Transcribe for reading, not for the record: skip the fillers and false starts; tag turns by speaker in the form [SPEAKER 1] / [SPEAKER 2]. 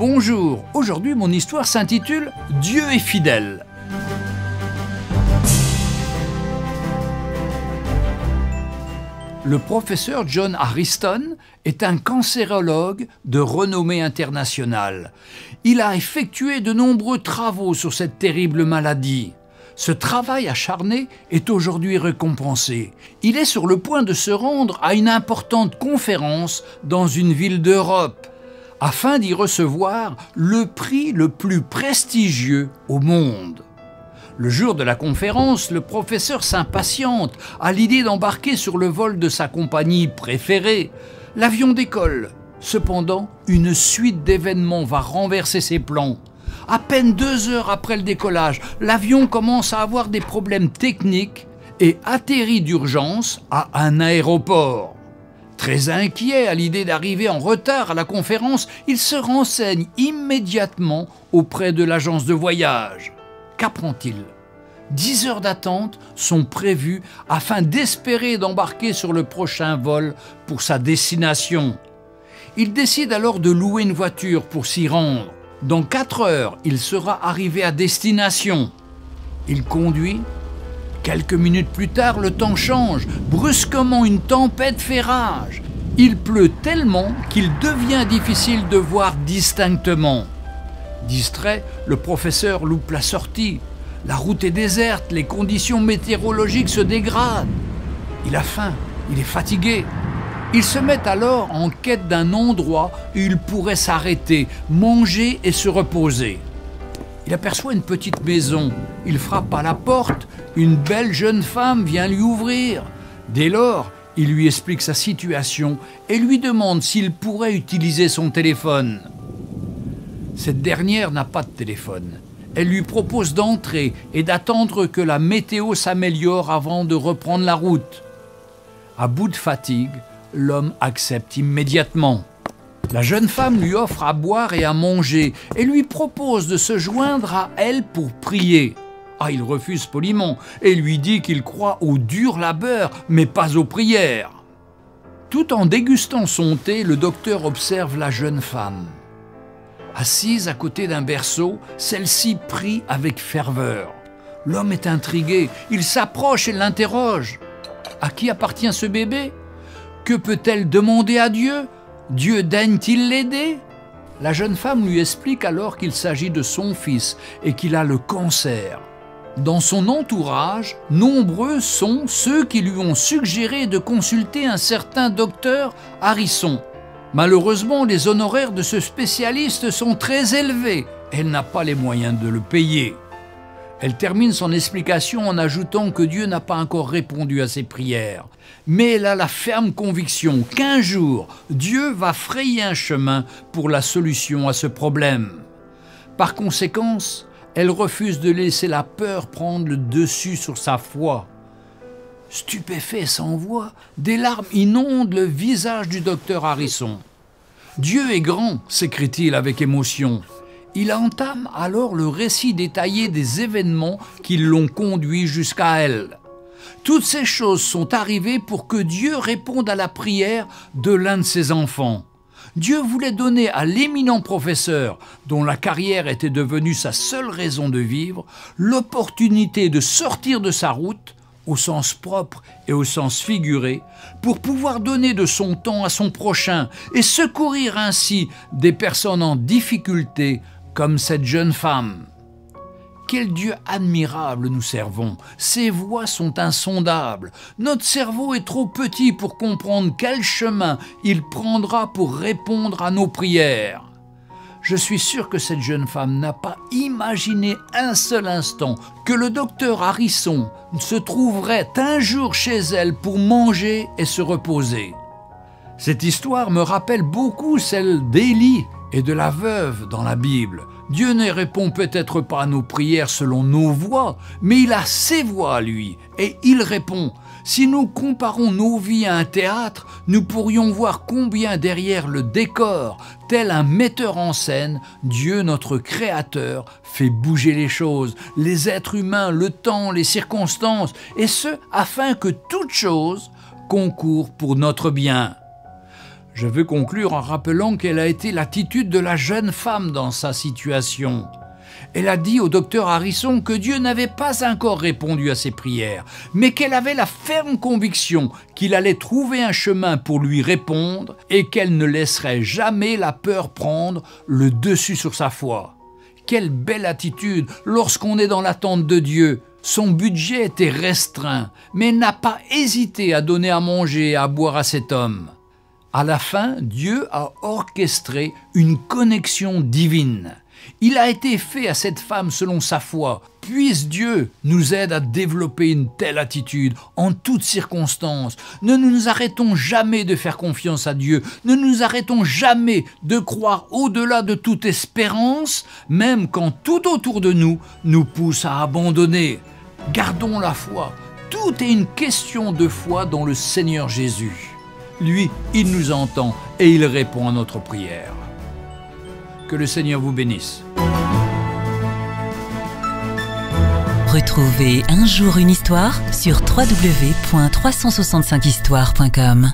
[SPEAKER 1] Bonjour, aujourd'hui mon histoire s'intitule « Dieu est fidèle ». Le professeur John Ariston est un cancérologue de renommée internationale. Il a effectué de nombreux travaux sur cette terrible maladie. Ce travail acharné est aujourd'hui récompensé. Il est sur le point de se rendre à une importante conférence dans une ville d'Europe, afin d'y recevoir le prix le plus prestigieux au monde. Le jour de la conférence, le professeur s'impatiente à l'idée d'embarquer sur le vol de sa compagnie préférée. L'avion décolle. Cependant, une suite d'événements va renverser ses plans. À peine 2 heures après le décollage, l'avion commence à avoir des problèmes techniques et atterrit d'urgence à un aéroport. Très inquiet à l'idée d'arriver en retard à la conférence, il se renseigne immédiatement auprès de l'agence de voyage. Qu'apprend-il? 10 heures d'attente sont prévues afin d'espérer d'embarquer sur le prochain vol pour sa destination. Il décide alors de louer une voiture pour s'y rendre. Dans 4 heures, il sera arrivé à destination. Il conduit. Quelques minutes plus tard, le temps change. Brusquement, une tempête fait rage. Il pleut tellement qu'il devient difficile de voir distinctement. Distrait, le professeur loupe la sortie. La route est déserte, les conditions météorologiques se dégradent. Il a faim, il est fatigué. Il se met alors en quête d'un endroit où il pourrait s'arrêter, manger et se reposer. Il aperçoit une petite maison. Il frappe à la porte. Une belle jeune femme vient lui ouvrir. Dès lors, il lui explique sa situation et lui demande s'il pourrait utiliser son téléphone. Cette dernière n'a pas de téléphone. Elle lui propose d'entrer et d'attendre que la météo s'améliore avant de reprendre la route. À bout de fatigue, l'homme accepte immédiatement. La jeune femme lui offre à boire et à manger et lui propose de se joindre à elle pour prier. Il refuse poliment et lui dit qu'il croit au dur labeur, mais pas aux prières. Tout en dégustant son thé, le docteur observe la jeune femme. Assise à côté d'un berceau, celle-ci prie avec ferveur. L'homme est intrigué, il s'approche et l'interroge. À qui appartient ce bébé? Que peut-elle demander à Dieu? Dieu daigne-t-il l'aider? La jeune femme lui explique alors qu'il s'agit de son fils et qu'il a le cancer. Dans son entourage, nombreux sont ceux qui lui ont suggéré de consulter un certain docteur Ariston. Malheureusement, les honoraires de ce spécialiste sont très élevés. Elle n'a pas les moyens de le payer. Elle termine son explication en ajoutant que Dieu n'a pas encore répondu à ses prières. Mais elle a la ferme conviction qu'un jour, Dieu va frayer un chemin pour la solution à ce problème. Par conséquent, elle refuse de laisser la peur prendre le dessus sur sa foi. Stupéfait sans voix, des larmes inondent le visage du docteur Ariston. « Dieu est grand !» s'écrie-t-il avec émotion. Il entame alors le récit détaillé des événements qui l'ont conduit jusqu'à elle. Toutes ces choses sont arrivées pour que Dieu réponde à la prière de l'un de ses enfants. Dieu voulait donner à l'éminent professeur, dont la carrière était devenue sa seule raison de vivre, l'opportunité de sortir de sa route, au sens propre et au sens figuré, pour pouvoir donner de son temps à son prochain et secourir ainsi des personnes en difficulté comme cette jeune femme. Quel Dieu admirable nous servons! Ses voies sont insondables. Notre cerveau est trop petit pour comprendre quel chemin il prendra pour répondre à nos prières. Je suis sûr que cette jeune femme n'a pas imaginé un seul instant que le docteur Ariston se trouverait un jour chez elle pour manger et se reposer. Cette histoire me rappelle beaucoup celle d'Élie et de la veuve dans la Bible. Dieu ne répond peut-être pas à nos prières selon nos voies, mais il a ses voies à lui, et il répond. Si nous comparons nos vies à un théâtre, nous pourrions voir combien derrière le décor, tel un metteur en scène, Dieu notre Créateur fait bouger les choses, les êtres humains, le temps, les circonstances, et ce, afin que toute chose concourt pour notre bien. Je veux conclure en rappelant quelle a été l'attitude de la jeune femme dans sa situation. Elle a dit au docteur Harrison que Dieu n'avait pas encore répondu à ses prières, mais qu'elle avait la ferme conviction qu'il allait trouver un chemin pour lui répondre et qu'elle ne laisserait jamais la peur prendre le dessus sur sa foi. Quelle belle attitude lorsqu'on est dans l'attente de Dieu. Son budget était restreint, mais elle n'a pas hésité à donner à manger et à boire à cet homme. À la fin, Dieu a orchestré une connexion divine. Il a été fait à cette femme selon sa foi. Puisse Dieu nous aide à développer une telle attitude en toutes circonstances. Ne nous arrêtons jamais de faire confiance à Dieu. Ne nous arrêtons jamais de croire au-delà de toute espérance, même quand tout autour de nous nous pousse à abandonner. Gardons la foi. Tout est une question de foi dans le Seigneur Jésus. Lui, il nous entend et il répond à notre prière. Que le Seigneur vous bénisse.
[SPEAKER 2] Retrouvez Un jour une histoire sur www.365histoire.com.